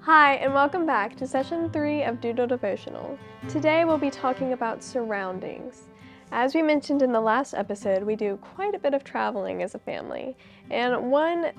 Hi, and welcome back to session 3 of Doodle Devotional. Today we'll be talking about surroundings. As we mentioned in the last episode, we do quite a bit of traveling as a family, and one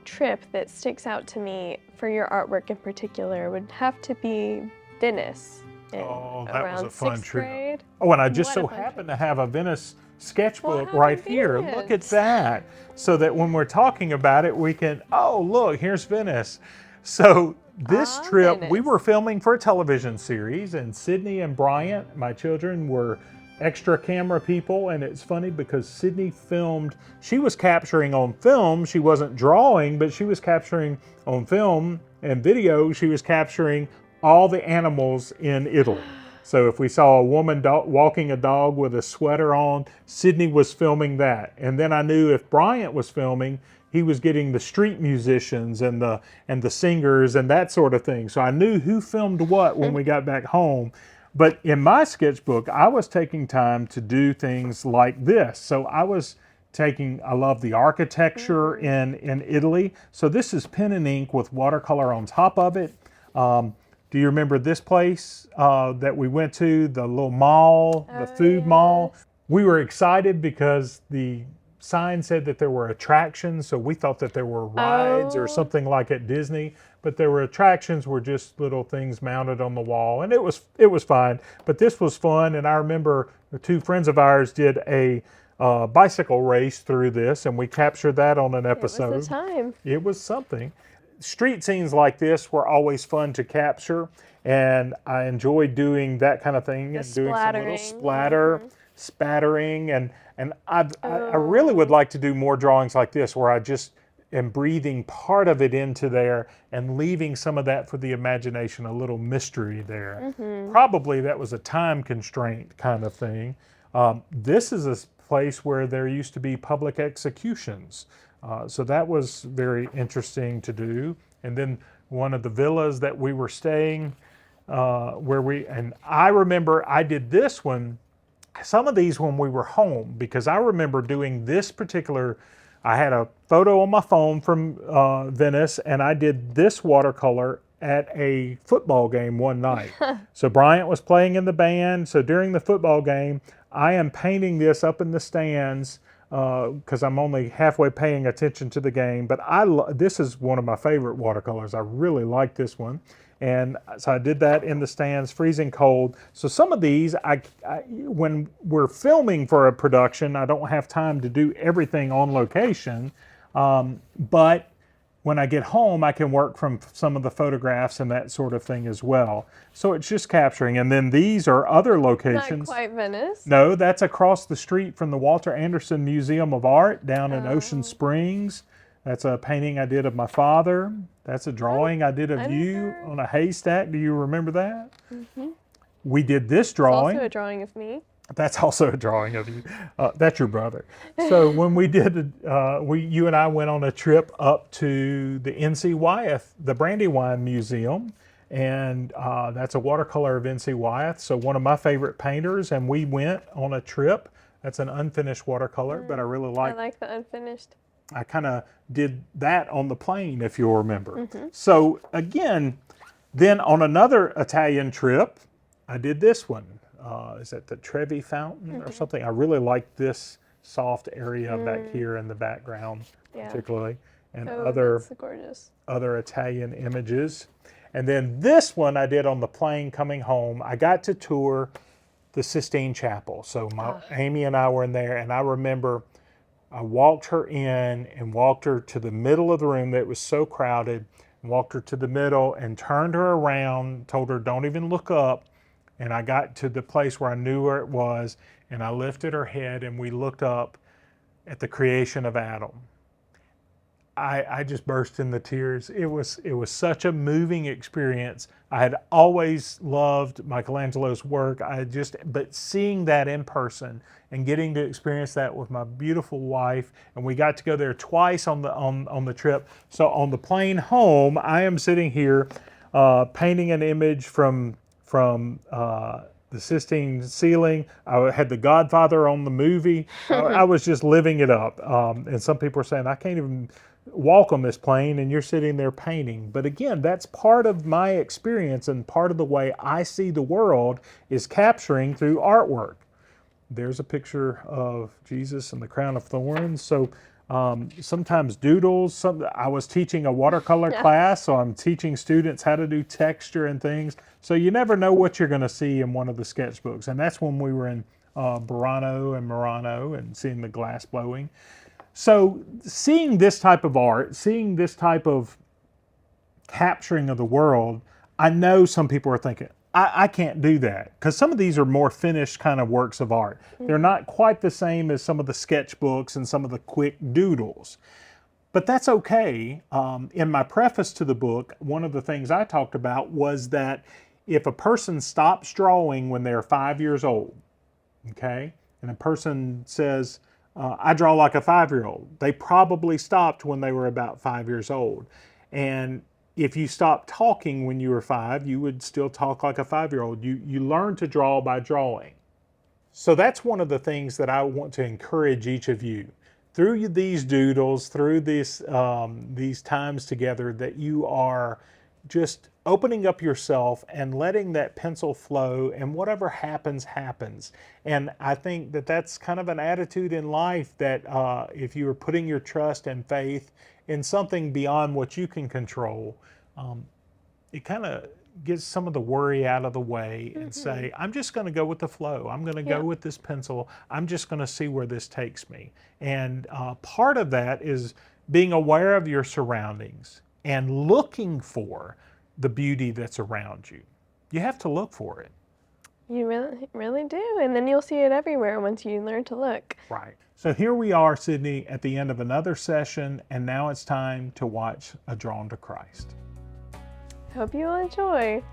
trip that sticks out to me for your artwork in particular would have to be Venice. Oh, that was a fun trip. Grade. Oh, and I just What so a fun happen trip. to have a Venice sketchbook Well, right here. Look at that. So that when we're talking about it, we can, oh, look, here's Venice. So this trip, we Venice. were filming for a television series, and Sydney and Bryant, my children, were extra camera people. And it's funny because Sydney filmed, she was capturing on film. She wasn't drawing, but she was capturing on film and video. She was capturing all the animals in Italy. So if we saw a woman walking a dog with a sweater on, Sydney was filming that. And then I knew if Bryant was filming, he was getting the street musicians and the singers and that sort of thing. So I knew who filmed what when we got back home. But in my sketchbook, I was taking time to do things like this. So I love the architecture in Italy. So this is pen and ink with watercolor on top of it. Do you remember this place that we went to, the little mall, the food mall? We were excited because the sign said that there were attractions, so we thought that there were rides or something like at Disney, but there were attractions were just little things mounted on the wall, and it was fine. But this was fun, and I remember the two friends of ours did a bicycle race through this, and we captured that on an episode. It was a time. It was something. Street scenes like this were always fun to capture, and I enjoyed doing that kind of thing and doing some little splatter, spattering, and I really would like to do more drawings like this where I just am breathing part of it into there and leaving some of that for the imagination, a little mystery there. Probably that was a time constraint kind of thing. This is a place where there used to be public executions. So that was very interesting to do. And then one of the villas that we were staying, and I remember I did this one, some of these when we were home, because I remember doing this particular, I had a photo on my phone from Venice, and I did this watercolor at a football game one night. So Bryant was playing in the band. So during the football game, I am painting this up in the stands because I'm only halfway paying attention to the game. But this is one of my favorite watercolors. I really like this one. And so I did that in the stands, freezing cold. So some of these, when we're filming for a production, I don't have time to do everything on location. But when I get home, I can work from some of the photographs and that sort of thing as well. So it's just capturing. And then these are other locations. Not quite Venice. No, that's across the street from the Walter Anderson Museum of Art down in Ocean Springs. That's a painting I did of my father. That's a drawing I did of you on a haystack. Do you remember that? We did this drawing. It's also a drawing of me. That's also a drawing of you. That's your brother. So when we did, you and I went on a trip up to the N.C. Wyeth, the Brandywine Museum, and that's a watercolor of N.C. Wyeth. So one of my favorite painters, and we went on a trip. That's an unfinished watercolor, but I really like. I like the unfinished. I kind of did that on the plane, if you'll remember. So again, then on another Italian trip, I did this one. Is that the Trevi Fountain or something? I really like this soft area back here in the background, particularly, and that's gorgeous. other Italian images. And then this one I did on the plane coming home. I got to tour the Sistine Chapel. So Amy and I were in there, and I remember I walked her in and walked her to the middle of the room that was so crowded, and walked her to the middle and turned her around, told her, don't even look up. And I got to the place where I knew where it was, and I lifted her head and we looked up at the creation of Adam. I just burst into tears. It was such a moving experience. I had always loved Michelangelo's work. But seeing that in person and getting to experience that with my beautiful wife, and we got to go there twice on the trip. So on the plane home, I am sitting here painting an image from the Sistine ceiling. I had the Godfather on the movie. I was just living it up. And some people are saying, I can't even walk on this plane, and you're sitting there painting. But again, that's part of my experience, and part of the way I see the world is capturing through artwork. There's a picture of Jesus and the crown of thorns. So sometimes doodles. I was teaching a watercolor class, so I'm teaching students how to do texture and things. So you never know what you're going to see in one of the sketchbooks. And that's when we were in Burano and Murano and seeing the glass blowing. So seeing this type of art, seeing this type of capturing of the world, I know some people are thinking, I can't do that, because some of these are more finished kind of works of art. They're not quite the same as some of the sketchbooks and some of the quick doodles. But that's okay. In my preface to the book, one of the things I talked about was that if a person stops drawing when they're 5 years old, okay, and a person says, I draw like a 5-year-old, they probably stopped when they were about 5 years old. And if you stopped talking when you were 5, you would still talk like a 5-year-old. You learn to draw by drawing. So that's one of the things that I want to encourage each of you through these doodles, through these times together, that you are just opening up yourself and letting that pencil flow, and whatever happens, happens. And I think that that's kind of an attitude in life, that if you are putting your trust and faith in something beyond what you can control, it kind of gets some of the worry out of the way and say, I'm just going to go with the flow. I'm going to go with this pencil. I'm just going to see where this takes me. And part of that is being aware of your surroundings and looking for the beauty that's around you. You have to look for it. You really do. And then you'll see it everywhere once you learn to look. Right. So here we are, Sydney, at the end of another session, and now it's time to watch A Drawn to Christ. Hope you will enjoy.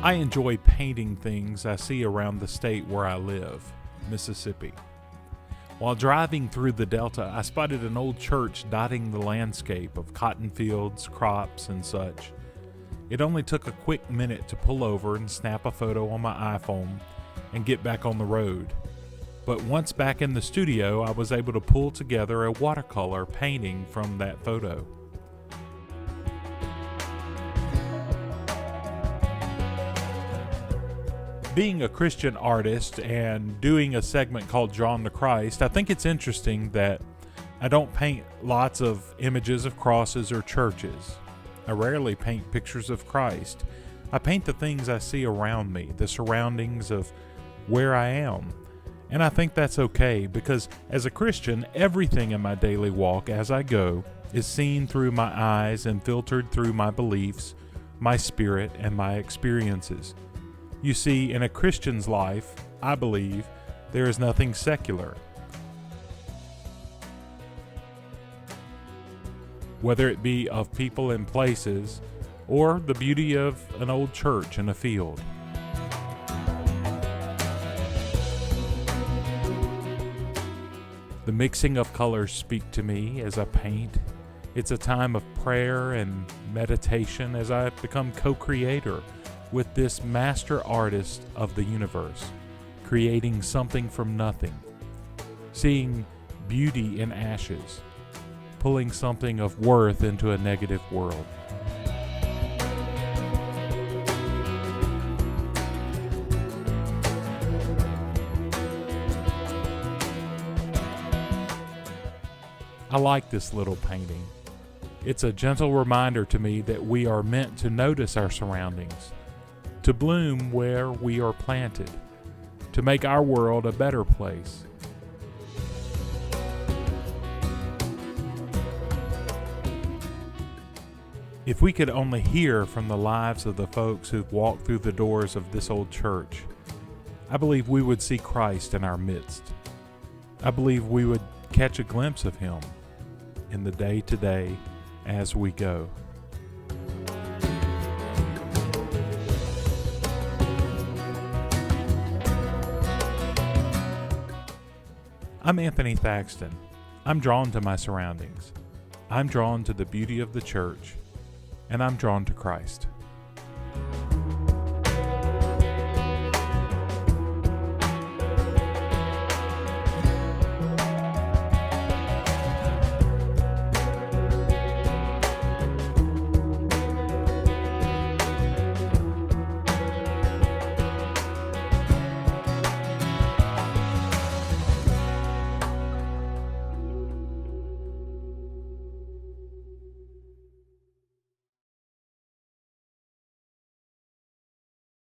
I enjoy painting things I see around the state where I live, Mississippi. While driving through the Delta, I spotted an old church dotting the landscape of cotton fields, crops, and such. It only took a quick minute to pull over and snap a photo on my iPhone and get back on the road. But once back in the studio, I was able to pull together a watercolor painting from that photo. Being a Christian artist and doing a segment called Drawn to Christ, I think it's interesting that I don't paint lots of images of crosses or churches. I rarely paint pictures of Christ. I paint the things I see around me, the surroundings of where I am. And I think that's okay, because as a Christian, everything in my daily walk as I go is seen through my eyes and filtered through my beliefs, my spirit, and my experiences. You see, in a Christian's life, I believe, there is nothing secular. Whether it be of people and places, or the beauty of an old church in a field. The mixing of colors speak to me as I paint. It's a time of prayer and meditation as I become co-creator with this master artist of the universe, creating something from nothing, seeing beauty in ashes, pulling something of worth into a negative world. I like this little painting. It's a gentle reminder to me that we are meant to notice our surroundings, to bloom where we are planted, to make our world a better place. If we could only hear from the lives of the folks who've walked through the doors of this old church, I believe we would see Christ in our midst. I believe we would catch a glimpse of Him in the day-to-day as we go. I'm Anthony Thaxton. I'm drawn to my surroundings. I'm drawn to the beauty of the church, and I'm drawn to Christ.